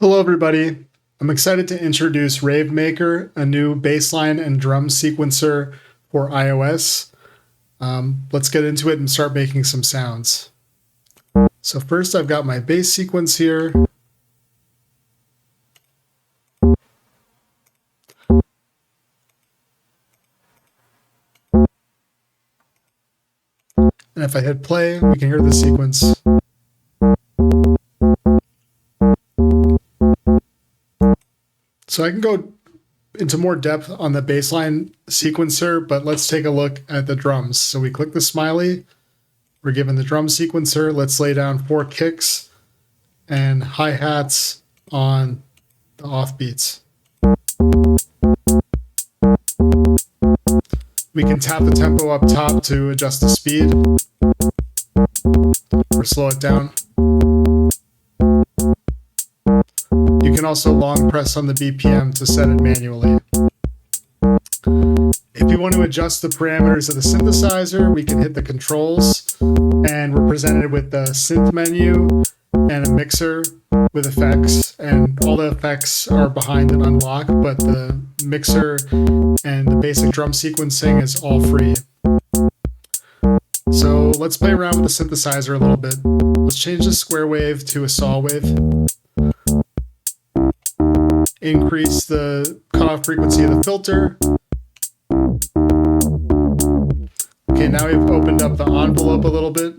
Hello, everybody. I'm excited to introduce Ravemaker, a new bassline and drum sequencer for iOS. Let's get into it and start making some sounds. So first, I've got my bass sequence here. And if I hit play, we can hear the sequence. So I can go into more depth on the bassline sequencer, but let's take a look at the drums. So we click the smiley, we're given the drum sequencer. Let's lay down 4 kicks and hi-hats on the offbeats. We can tap the tempo up top to adjust the speed or slow it down. You can also long press on the BPM to set it manually. If you want to adjust the parameters of the synthesizer, we can hit the controls, and we're presented with the synth menu and a mixer with effects, and all the effects are behind an unlock, but the mixer and the basic drum sequencing is all free. So let's play around with the synthesizer a little bit. Let's change the square wave to a saw wave. Increase the cutoff frequency of the filter. Okay, now we've opened up the envelope a little bit.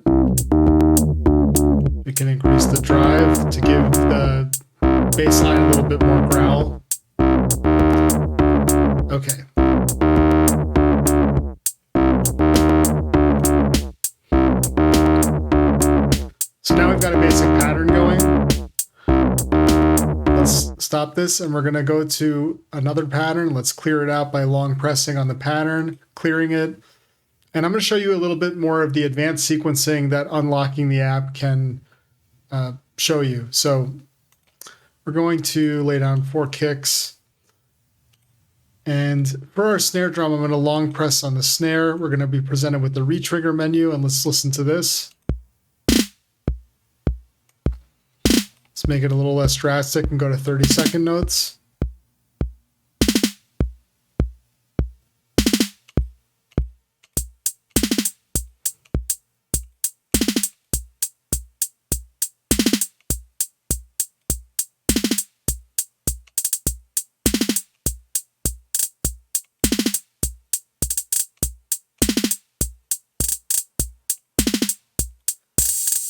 We can increase the drive to give the bass line a little bit more growl. Okay. So now we've got a basic pattern going. Let's stop this and we're going to go to another pattern. Let's clear it out by long pressing on the pattern, clearing it. And I'm going to show you a little bit more of the advanced sequencing that unlocking the app can show you. So we're going to lay down 4 kicks. And for our snare drum, I'm going to long press on the snare. We're going to be presented with the retrigger menu, and let's listen to this. Let's make it a little less drastic and go to 30-second notes.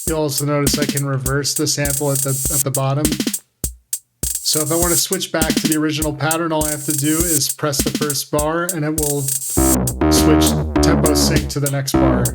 You'll also notice I can reverse the sample at the bottom. So if I want to switch back to the original pattern, all I have to do is press the first bar and it will switch tempo sync to the next bar.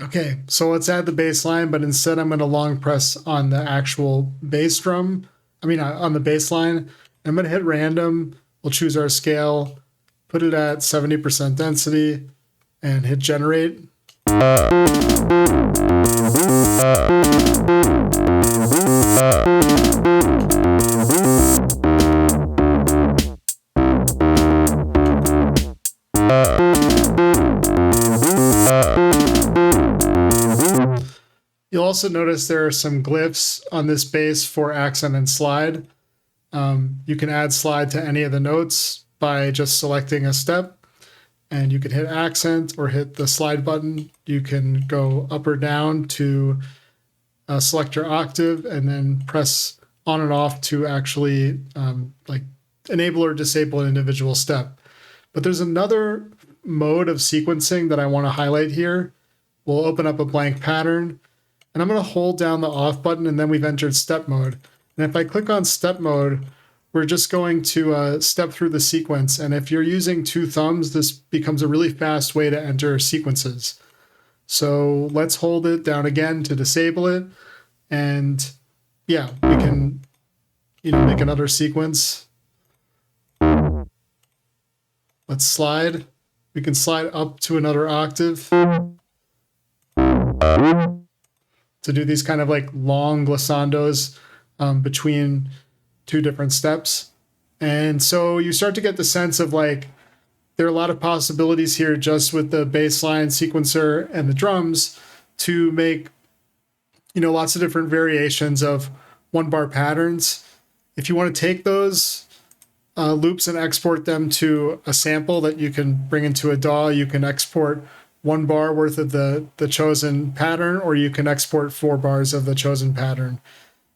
Okay, so let's add the bass line, but instead I'm going to long press on the actual bass drum. On the bass line. I'm going to hit random. We'll choose our scale, put it at 70% density, and hit generate. You'll also notice there are some glyphs on this bass for accent and slide. You can add slide to any of the notes by just selecting a step, and you can hit accent or hit the slide button. You can go up or down to select your octave and then press on and off to actually enable or disable an individual step. But there's another mode of sequencing that I want to highlight here. We'll open up a blank pattern. And I'm going to hold down the off button, and then we've entered step mode. And if I click on step mode, we're just going to step through the sequence. And if you're using 2 thumbs, this becomes a really fast way to enter sequences. So let's hold it down again to disable it. And yeah, we can make another sequence. Let's slide. We can slide up to another octave to do these kind of like long glissandos between 2 different steps. And so you start to get the sense of like, there are a lot of possibilities here just with the bass line sequencer and the drums to make, lots of different variations of 1-bar patterns. If you want to take those loops and export them to a sample that you can bring into a DAW, you can export 1 bar worth of the chosen pattern, or you can export 4 bars of the chosen pattern.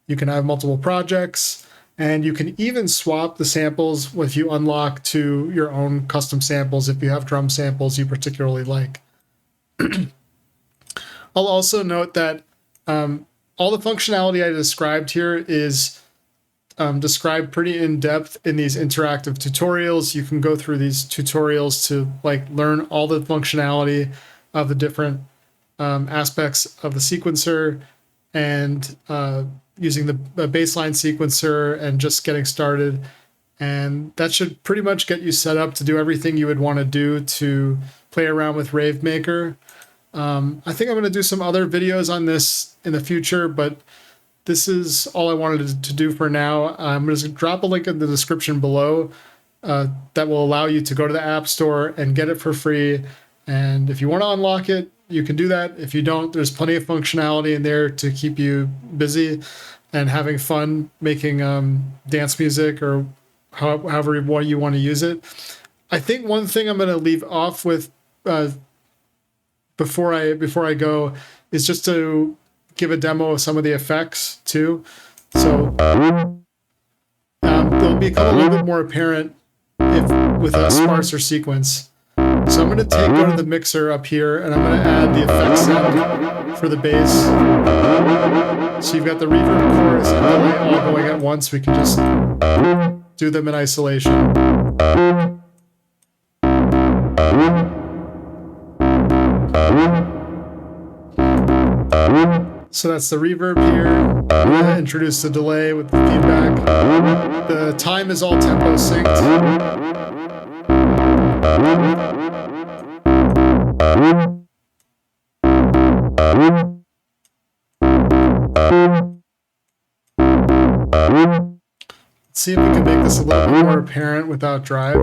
You can have multiple projects, and you can even swap the samples if you unlock to your own custom samples if you have drum samples you particularly like. I'll also note that all the functionality I described here is described pretty in depth in these interactive tutorials. You can go through these tutorials to like learn all the functionality of the different aspects of the sequencer, and using the baseline sequencer and just getting started. And that should pretty much get you set up to do everything you would want to do to play around with Ravemaker. I think I'm going to do some other videos on this in the future, but this is all I wanted to do for now. I'm going to drop a link in the description below that will allow you to go to the App Store and get it for free. And if you want to unlock it, you can do that. If you don't, there's plenty of functionality in there to keep you busy and having fun making dance music, or however you want to use it. I think one thing I'm going to leave off with before I go is just to give a demo of some of the effects too. So they'll become a little bit more apparent with a sparser sequence. So I'm going to go to the mixer up here, and I'm going to add the effects sound for the bass. So you've got the reverb, chorus, and delay all going at once. We can just do them in isolation. So that's the reverb here. I'm going to introduce the delay with the feedback. The time is all tempo synced. Let's see if we can make this a little bit more apparent without drive.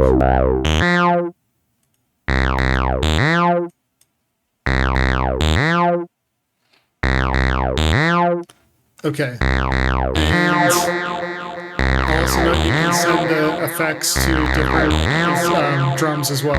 Okay. And also note you can send the effects to different drums as well.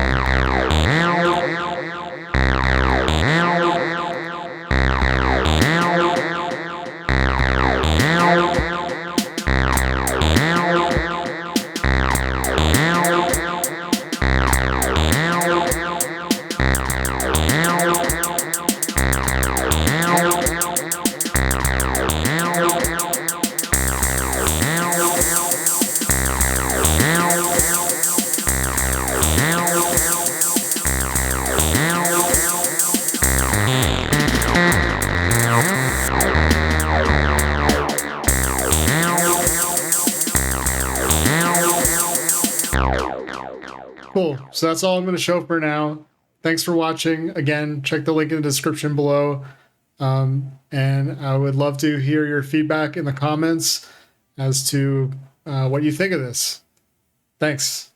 Cool. So that's all I'm going to show for now. Thanks for watching. Again, check the link in the description below. And I would love to hear your feedback in the comments as to what you think of this. Thanks.